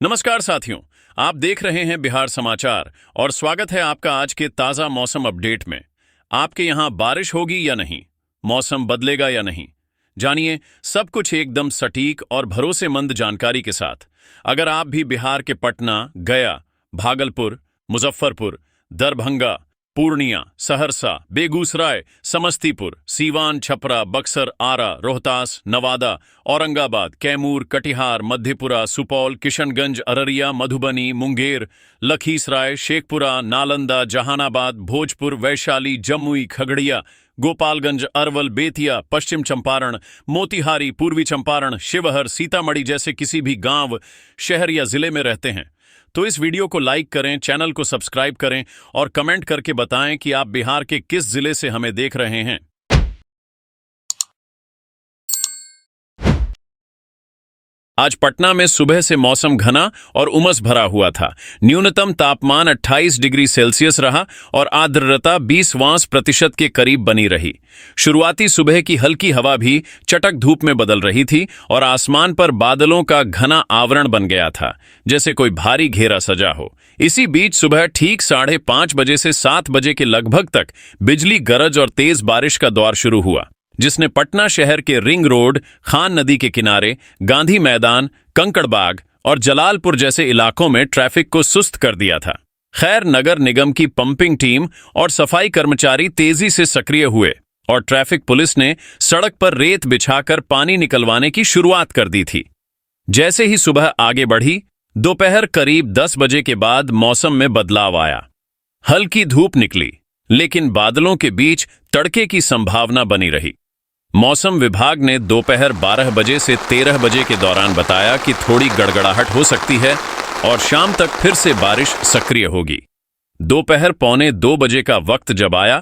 नमस्कार साथियों, आप देख रहे हैं बिहार समाचार और स्वागत है आपका आज के ताज़ा मौसम अपडेट में। आपके यहाँ बारिश होगी या नहीं, मौसम बदलेगा या नहीं, जानिए सब कुछ एकदम सटीक और भरोसेमंद जानकारी के साथ। अगर आप भी बिहार के पटना, गया, भागलपुर, मुजफ्फरपुर, दरभंगा, पूर्णिया, सहरसा, बेगूसराय, समस्तीपुर, सीवान, छपरा, बक्सर, आरा, रोहतास, नवादा, औरंगाबाद, कैमूर, कटिहार, मधेपुरा, सुपौल, किशनगंज, अररिया, मधुबनी, मुंगेर, लखीसराय, शेखपुरा, नालंदा, जहानाबाद, भोजपुर, वैशाली, जमुई, खगड़िया, गोपालगंज, अरवल, बेतिया, पश्चिम चंपारण, मोतिहारी, पूर्वी चंपारण, शिवहर, सीतामढ़ी जैसे किसी भी गांव, शहर या जिले में रहते हैं तो इस वीडियो को लाइक करें, चैनल को सब्सक्राइब करें और कमेंट करके बताएं कि आप बिहार के किस जिले से हमें देख रहे हैं। आज पटना में सुबह से मौसम घना और उमस भरा हुआ था। न्यूनतम तापमान 28 डिग्री सेल्सियस रहा और आर्द्रता 20% के करीब बनी रही। शुरुआती सुबह की हल्की हवा भी चटक धूप में बदल रही थी और आसमान पर बादलों का घना आवरण बन गया था, जैसे कोई भारी घेरा सजा हो। इसी बीच सुबह ठीक 5:30 बजे से 7 बजे के लगभग तक बिजली गरज और तेज बारिश का दौर शुरू हुआ, जिसने पटना शहर के रिंग रोड, खान नदी के किनारे, गांधी मैदान, कंकड़बाग और जलालपुर जैसे इलाकों में ट्रैफिक को सुस्त कर दिया था। खैर, नगर निगम की पंपिंग टीम और सफाई कर्मचारी तेजी से सक्रिय हुए और ट्रैफिक पुलिस ने सड़क पर रेत बिछाकर पानी निकलवाने की शुरुआत कर दी थी। जैसे ही सुबह आगे बढ़ी, दोपहर करीब 10 बजे के बाद मौसम में बदलाव आया। हल्की धूप निकली, लेकिन बादलों के बीच तड़के की संभावना बनी रही। मौसम विभाग ने दोपहर 12 बजे से 13 बजे के दौरान बताया कि थोड़ी गड़गड़ाहट हो सकती है और शाम तक फिर से बारिश सक्रिय होगी। दोपहर 1:45 बजे का वक्त जब आया,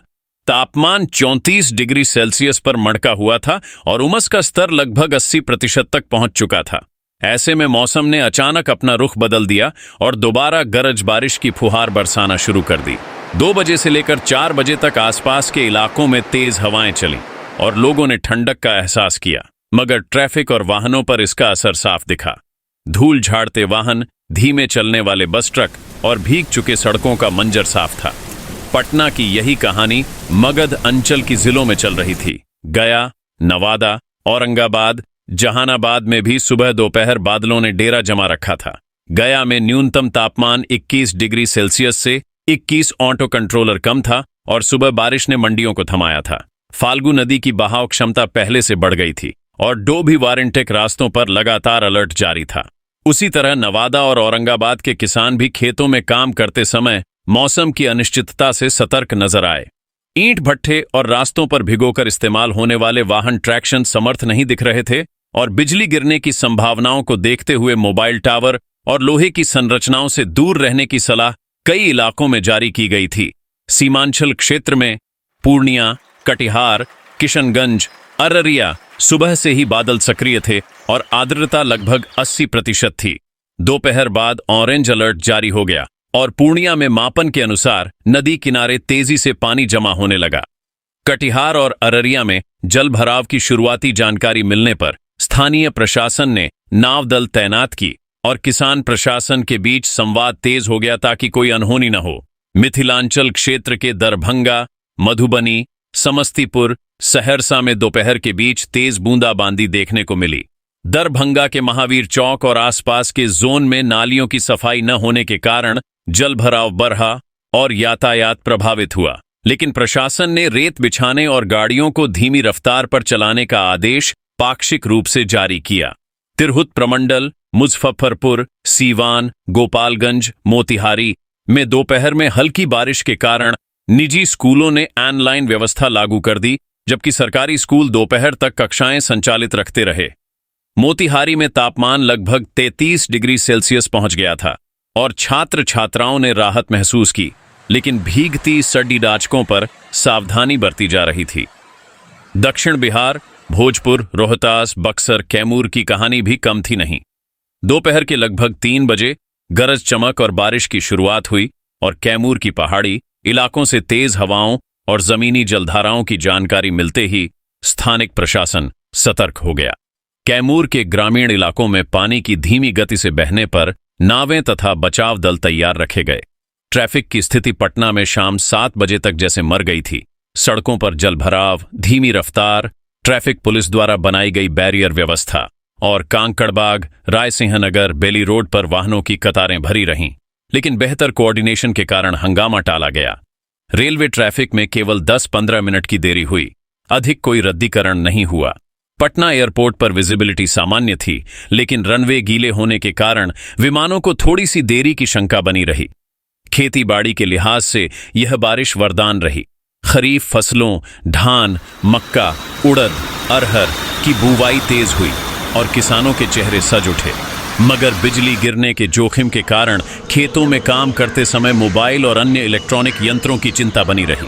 तापमान 34 डिग्री सेल्सियस पर मड़का हुआ था और उमस का स्तर लगभग 80% तक पहुंच चुका था। ऐसे में मौसम ने अचानक अपना रुख बदल दिया और दोबारा गरज बारिश की फुहार बरसाना शुरू कर दी। 2 बजे से लेकर 4 बजे तक आसपास के इलाकों में तेज हवाएं चलीं और लोगों ने ठंडक का एहसास किया, मगर ट्रैफिक और वाहनों पर इसका असर साफ दिखा। धूल झाड़ते वाहन, धीमे चलने वाले बस ट्रक और भीग चुके सड़कों का मंजर साफ था। पटना की यही कहानी मगध अंचल की जिलों में चल रही थी। गया, नवादा, औरंगाबाद, जहानाबाद में भी सुबह दोपहर बादलों ने डेरा जमा रखा था। गया में न्यूनतम तापमान 21 डिग्री सेल्सियस से 21 ऑटो कंट्रोलर कम था और सुबह बारिश ने मंडियों को थमाया था। फाल्गु नदी की बहाव क्षमता पहले से बढ़ गई थी और डोभी वारंटेक रास्तों पर लगातार अलर्ट जारी था। उसी तरह नवादा और औरंगाबाद के किसान भी खेतों में काम करते समय मौसम की अनिश्चितता से सतर्क नजर आए। ईंट भट्ठे और रास्तों पर भिगोकर इस्तेमाल होने वाले वाहन ट्रैक्शन समर्थ नहीं दिख रहे थे और बिजली गिरने की संभावनाओं को देखते हुए मोबाइल टावर और लोहे की संरचनाओं से दूर रहने की सलाह कई इलाकों में जारी की गई थी। सीमांचल क्षेत्र में पूर्णिया, कटिहार, किशनगंज, अररिया सुबह से ही बादल सक्रिय थे और आर्द्रता लगभग 80% थी। दोपहर बाद ऑरेंज अलर्ट जारी हो गया और पूर्णिया में मापन के अनुसार नदी किनारे तेजी से पानी जमा होने लगा। कटिहार और अररिया में जल भराव की शुरुआती जानकारी मिलने पर स्थानीय प्रशासन ने नाव दल तैनात की और किसान प्रशासन के बीच संवाद तेज हो गया ताकि कोई अनहोनी न हो। मिथिलांचल क्षेत्र के दरभंगा, मधुबनी, समस्तीपुर, सहरसा में दोपहर के बीच तेज बूंदाबांदी देखने को मिली। दरभंगा के महावीर चौक और आसपास के जोन में नालियों की सफाई न होने के कारण जलभराव बढ़ा और यातायात प्रभावित हुआ, लेकिन प्रशासन ने रेत बिछाने और गाड़ियों को धीमी रफ्तार पर चलाने का आदेश पाक्षिक रूप से जारी किया। तिरहुत प्रमंडल, मुजफ्फरपुर, सीवान, गोपालगंज, मोतिहारी में दोपहर में हल्की बारिश के कारण निजी स्कूलों ने ऑनलाइन व्यवस्था लागू कर दी, जबकि सरकारी स्कूल दोपहर तक कक्षाएं संचालित रखते रहे। मोतिहारी में तापमान लगभग 33 डिग्री सेल्सियस पहुंच गया था और छात्र छात्राओं ने राहत महसूस की, लेकिन भीगती सड्डी डाचकों पर सावधानी बरती जा रही थी। दक्षिण बिहार, भोजपुर, रोहतास, बक्सर, कैमूर की कहानी भी कम थी नहीं। दोपहर के लगभग 3 बजे गरज चमक और बारिश की शुरुआत हुई और कैमूर की पहाड़ी इलाकों से तेज हवाओं और जमीनी जलधाराओं की जानकारी मिलते ही स्थानिक प्रशासन सतर्क हो गया। कैमूर के ग्रामीण इलाकों में पानी की धीमी गति से बहने पर नावें तथा बचाव दल तैयार रखे गए। ट्रैफिक की स्थिति पटना में शाम 7 बजे तक जैसे मर गई थी। सड़कों पर जलभराव, धीमी रफ्तार, ट्रैफिक पुलिस द्वारा बनाई गई बैरियर व्यवस्था और कांकड़बाग, रायसिंहनगर, बेली रोड पर वाहनों की कतारें भरी रहीं। लेकिन बेहतर कोऑर्डिनेशन के कारण हंगामा टाला गया। रेलवे ट्रैफिक में केवल 10-15 मिनट की देरी हुई, अधिक कोई रद्दीकरण नहीं हुआ। पटना एयरपोर्ट पर विजिबिलिटी सामान्य थी, लेकिन रनवे गीले होने के कारण विमानों को थोड़ी सी देरी की शंका बनी रही। खेती बाड़ी के लिहाज से यह बारिश वरदान रही। खरीफ फसलों धान, मक्का, उड़द, अरहर की बुवाई तेज हुई और किसानों के चेहरे सज उठे। मगर बिजली गिरने के जोखिम के कारण खेतों में काम करते समय मोबाइल और अन्य इलेक्ट्रॉनिक यंत्रों की चिंता बनी रही।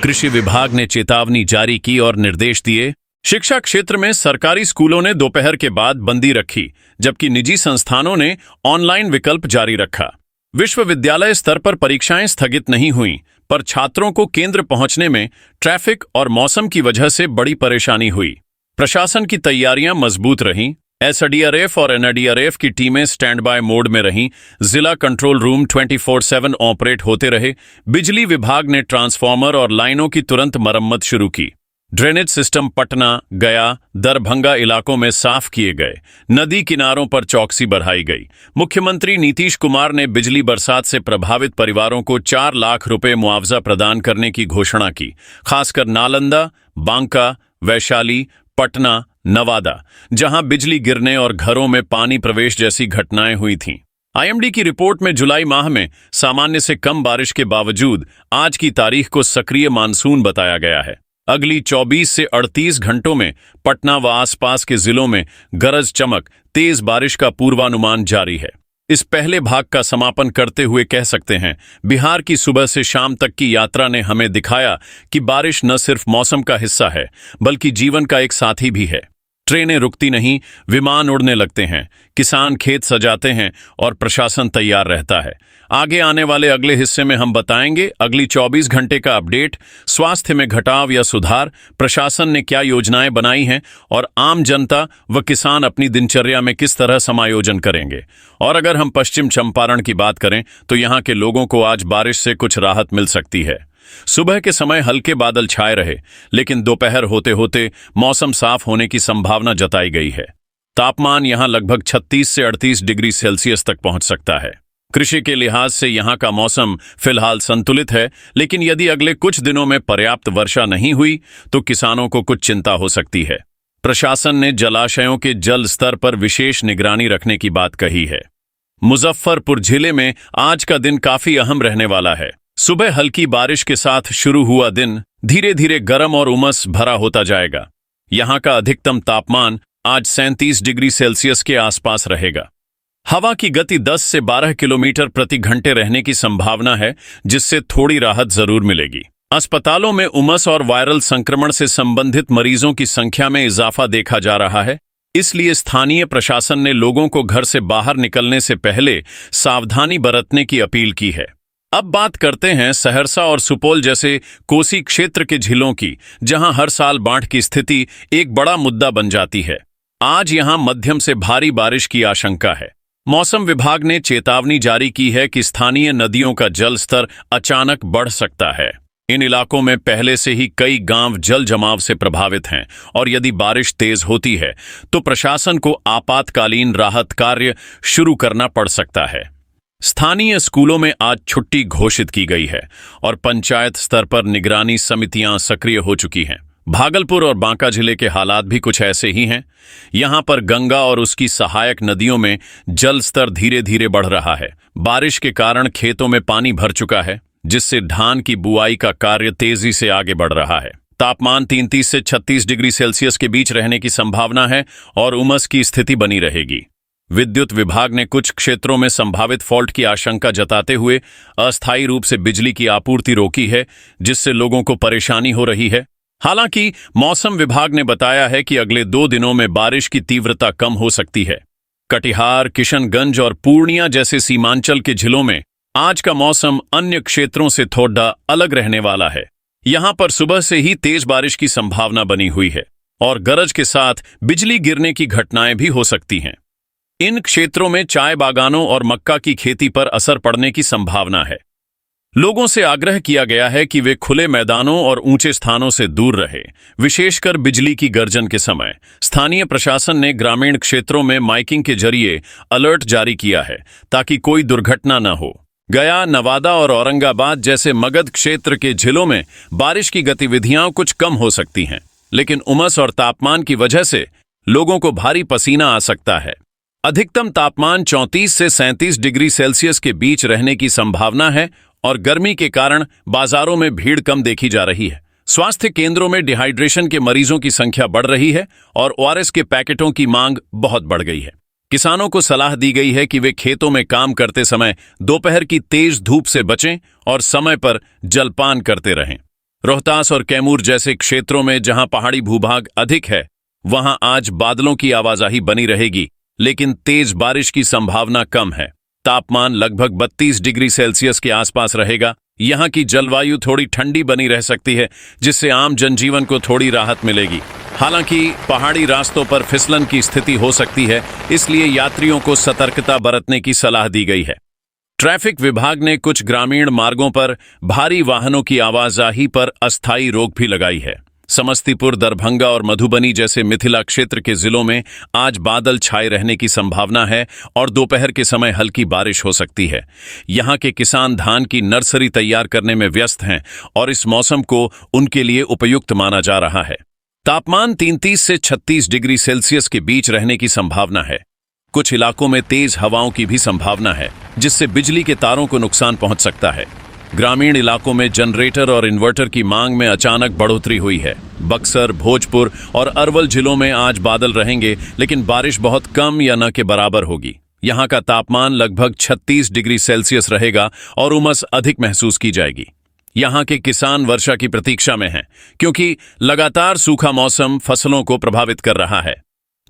कृषि विभाग ने चेतावनी जारी की और निर्देश दिए। शिक्षा क्षेत्र में सरकारी स्कूलों ने दोपहर के बाद बंदी रखी, जबकि निजी संस्थानों ने ऑनलाइन विकल्प जारी रखा। विश्वविद्यालय स्तर पर परीक्षाएं स्थगित नहीं हुईं, पर छात्रों को केंद्र पहुंचने में ट्रैफिक और मौसम की वजह से बड़ी परेशानी हुई। प्रशासन की तैयारियां मजबूत रहीं। एसडीआरएफ और एनडीआरएफ की टीमें स्टैंड बाय मोड में रहीं। जिला कंट्रोल रूम 24/7 ऑपरेट होते रहे। बिजली विभाग ने ट्रांसफार्मर और लाइनों की तुरंत मरम्मत शुरू की। ड्रेनेज सिस्टम पटना, गया, दरभंगा इलाकों में साफ किए गए। नदी किनारों पर चौकसी बढ़ाई गई। मुख्यमंत्री नीतीश कुमार ने बिजली बरसात से प्रभावित परिवारों को 4 लाख रुपए मुआवजा प्रदान करने की घोषणा की। खासकर नालंदा, बांका, वैशाली, पटना, नवादा, जहां बिजली गिरने और घरों में पानी प्रवेश जैसी घटनाएं हुई थीं। आईएमडी की रिपोर्ट में जुलाई माह में सामान्य से कम बारिश के बावजूद आज की तारीख को सक्रिय मानसून बताया गया है। अगली 24 से 38 घंटों में पटना व आसपास के जिलों में गरज चमक तेज बारिश का पूर्वानुमान जारी है। इस पहले भाग का समापन करते हुए कह सकते हैं, बिहार की सुबह से शाम तक की यात्रा ने हमें दिखाया कि बारिश न सिर्फ मौसम का हिस्सा है, बल्कि जीवन का एक साथी भी है। ट्रेनें रुकती नहीं, विमान उड़ने लगते हैं, किसान खेत सजाते हैं और प्रशासन तैयार रहता है। आगे आने वाले अगले हिस्से में हम बताएंगे अगली 24 घंटे का अपडेट, स्वास्थ्य में घटाव या सुधार, प्रशासन ने क्या योजनाएं बनाई हैं और आम जनता व किसान अपनी दिनचर्या में किस तरह समायोजन करेंगे। और अगर हम पश्चिम चंपारण की बात करें तो यहाँ के लोगों को आज बारिश से कुछ राहत मिल सकती है। सुबह के समय हल्के बादल छाए रहे, लेकिन दोपहर होते होते मौसम साफ होने की संभावना जताई गई है। तापमान यहां लगभग 36 से 38 डिग्री सेल्सियस तक पहुंच सकता है। कृषि के लिहाज से यहां का मौसम फिलहाल संतुलित है, लेकिन यदि अगले कुछ दिनों में पर्याप्त वर्षा नहीं हुई तो किसानों को कुछ चिंता हो सकती है। प्रशासन ने जलाशयों के जल स्तर पर विशेष निगरानी रखने की बात कही है। मुजफ्फरपुर जिले में आज का दिन काफी अहम रहने वाला है। सुबह हल्की बारिश के साथ शुरू हुआ दिन धीरे धीरे गर्म और उमस भरा होता जाएगा। यहां का अधिकतम तापमान आज 37 डिग्री सेल्सियस के आसपास रहेगा। हवा की गति 10 से 12 किलोमीटर प्रति घंटे रहने की संभावना है, जिससे थोड़ी राहत जरूर मिलेगी। अस्पतालों में उमस और वायरल संक्रमण से संबंधित मरीजों की संख्या में इजाफा देखा जा रहा है, इसलिए स्थानीय प्रशासन ने लोगों को घर से बाहर निकलने से पहले सावधानी बरतने की अपील की है। अब बात करते हैं सहरसा और सुपौल जैसे कोसी क्षेत्र के जिलों की, जहां हर साल बाढ़ की स्थिति एक बड़ा मुद्दा बन जाती है। आज यहां मध्यम से भारी बारिश की आशंका है। मौसम विभाग ने चेतावनी जारी की है कि स्थानीय नदियों का जल स्तर अचानक बढ़ सकता है। इन इलाकों में पहले से ही कई गांव जल जमाव से प्रभावित हैं और यदि बारिश तेज होती है तो प्रशासन को आपातकालीन राहत कार्य शुरू करना पड़ सकता है। स्थानीय स्कूलों में आज छुट्टी घोषित की गई है और पंचायत स्तर पर निगरानी समितियां सक्रिय हो चुकी हैं। भागलपुर और बांका जिले के हालात भी कुछ ऐसे ही हैं। यहां पर गंगा और उसकी सहायक नदियों में जल स्तर धीरे धीरे बढ़ रहा है। बारिश के कारण खेतों में पानी भर चुका है, जिससे धान की बुआई का कार्य तेजी से आगे बढ़ रहा है। तापमान 33 से 36 डिग्री सेल्सियस के बीच रहने की संभावना है और उमस की स्थिति बनी रहेगी। विद्युत विभाग ने कुछ क्षेत्रों में संभावित फॉल्ट की आशंका जताते हुए अस्थायी रूप से बिजली की आपूर्ति रोकी है, जिससे लोगों को परेशानी हो रही है। हालांकि मौसम विभाग ने बताया है कि अगले 2 दिनों में बारिश की तीव्रता कम हो सकती है। कटिहार, किशनगंज और पूर्णिया जैसे सीमांचल के जिलों में आज का मौसम अन्य क्षेत्रों से थोड़ा अलग रहने वाला है। यहां पर सुबह से ही तेज बारिश की संभावना बनी हुई है और गरज के साथ बिजली गिरने की घटनाएं भी हो सकती हैं। इन क्षेत्रों में चाय बागानों और मक्का की खेती पर असर पड़ने की संभावना है। लोगों से आग्रह किया गया है कि वे खुले मैदानों और ऊंचे स्थानों से दूर रहे, विशेषकर बिजली की गर्जन के समय। स्थानीय प्रशासन ने ग्रामीण क्षेत्रों में माइकिंग के जरिए अलर्ट जारी किया है ताकि कोई दुर्घटना न हो। गया, नवादा और औरंगाबाद जैसे मगध क्षेत्र के जिलों में बारिश की गतिविधियां कुछ कम हो सकती हैं, लेकिन उमस और तापमान की वजह से लोगों को भारी पसीना आ सकता है। अधिकतम तापमान 34 से 37 डिग्री सेल्सियस के बीच रहने की संभावना है और गर्मी के कारण बाजारों में भीड़ कम देखी जा रही है। स्वास्थ्य केंद्रों में डिहाइड्रेशन के मरीजों की संख्या बढ़ रही है और ओआरएस के पैकेटों की मांग बहुत बढ़ गई है। किसानों को सलाह दी गई है कि वे खेतों में काम करते समय दोपहर की तेज धूप से बचें और समय पर जलपान करते रहें। रोहतास और कैमूर जैसे क्षेत्रों में जहां पहाड़ी भूभाग अधिक है, वहां आज बादलों की आवाजाही बनी रहेगी, लेकिन तेज बारिश की संभावना कम है। तापमान लगभग 32 डिग्री सेल्सियस के आसपास रहेगा। यहाँ की जलवायु थोड़ी ठंडी बनी रह सकती है, जिससे आम जनजीवन को थोड़ी राहत मिलेगी। हालांकि पहाड़ी रास्तों पर फिसलन की स्थिति हो सकती है, इसलिए यात्रियों को सतर्कता बरतने की सलाह दी गई है। ट्रैफिक विभाग ने कुछ ग्रामीण मार्गों पर भारी वाहनों की आवाजाही पर अस्थायी रोक भी लगाई है। समस्तीपुर, दरभंगा और मधुबनी जैसे मिथिला क्षेत्र के जिलों में आज बादल छाए रहने की संभावना है और दोपहर के समय हल्की बारिश हो सकती है। यहाँ के किसान धान की नर्सरी तैयार करने में व्यस्त हैं और इस मौसम को उनके लिए उपयुक्त माना जा रहा है। तापमान 33 से 36 डिग्री सेल्सियस के बीच रहने की संभावना है। कुछ इलाकों में तेज हवाओं की भी संभावना है, जिससे बिजली के तारों को नुकसान पहुंच सकता है। ग्रामीण इलाकों में जनरेटर और इन्वर्टर की मांग में अचानक बढ़ोतरी हुई है। बक्सर, भोजपुर और अरवल जिलों में आज बादल रहेंगे, लेकिन बारिश बहुत कम या न के बराबर होगी। यहाँ का तापमान लगभग 36 डिग्री सेल्सियस रहेगा और उमस अधिक महसूस की जाएगी। यहाँ के किसान वर्षा की प्रतीक्षा में हैं, क्योंकि लगातार सूखा मौसम फसलों को प्रभावित कर रहा है।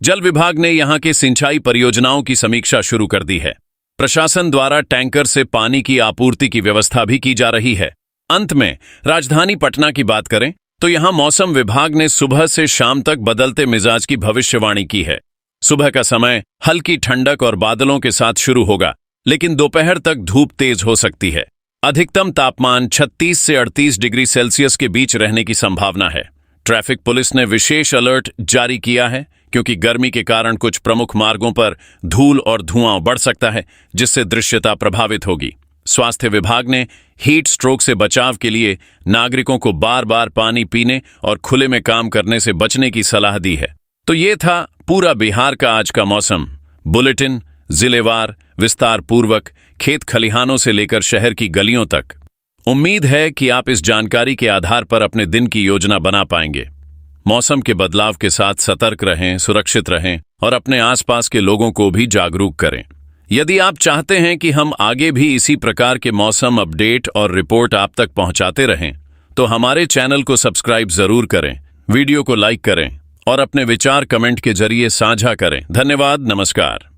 जल विभाग ने यहाँ के सिंचाई परियोजनाओं की समीक्षा शुरू कर दी है। प्रशासन द्वारा टैंकर से पानी की आपूर्ति की व्यवस्था भी की जा रही है। अंत में राजधानी पटना की बात करें तो यहां मौसम विभाग ने सुबह से शाम तक बदलते मिजाज की भविष्यवाणी की है। सुबह का समय हल्की ठंडक और बादलों के साथ शुरू होगा, लेकिन दोपहर तक धूप तेज हो सकती है। अधिकतम तापमान 36 से 38 डिग्री सेल्सियस के बीच रहने की संभावना है। ट्रैफिक पुलिस ने विशेष अलर्ट जारी किया है, क्योंकि गर्मी के कारण कुछ प्रमुख मार्गों पर धूल और धुआं बढ़ सकता है, जिससे दृश्यता प्रभावित होगी। स्वास्थ्य विभाग ने हीट स्ट्रोक से बचाव के लिए नागरिकों को बार बार पानी पीने और खुले में काम करने से बचने की सलाह दी है। तो ये था पूरा बिहार का आज का मौसम बुलेटिन, जिलेवार, विस्तार पूर्वक, खेत खलिहानों से लेकर शहर की गलियों तक। उम्मीद है कि आप इस जानकारी के आधार पर अपने दिन की योजना बना पाएंगे। मौसम के बदलाव के साथ सतर्क रहें, सुरक्षित रहें और अपने आसपास के लोगों को भी जागरूक करें। यदि आप चाहते हैं कि हम आगे भी इसी प्रकार के मौसम अपडेट और रिपोर्ट आप तक पहुंचाते रहें, तो हमारे चैनल को सब्सक्राइब जरूर करें, वीडियो को लाइक करें और अपने विचार कमेंट के जरिए साझा करें। धन्यवाद, नमस्कार।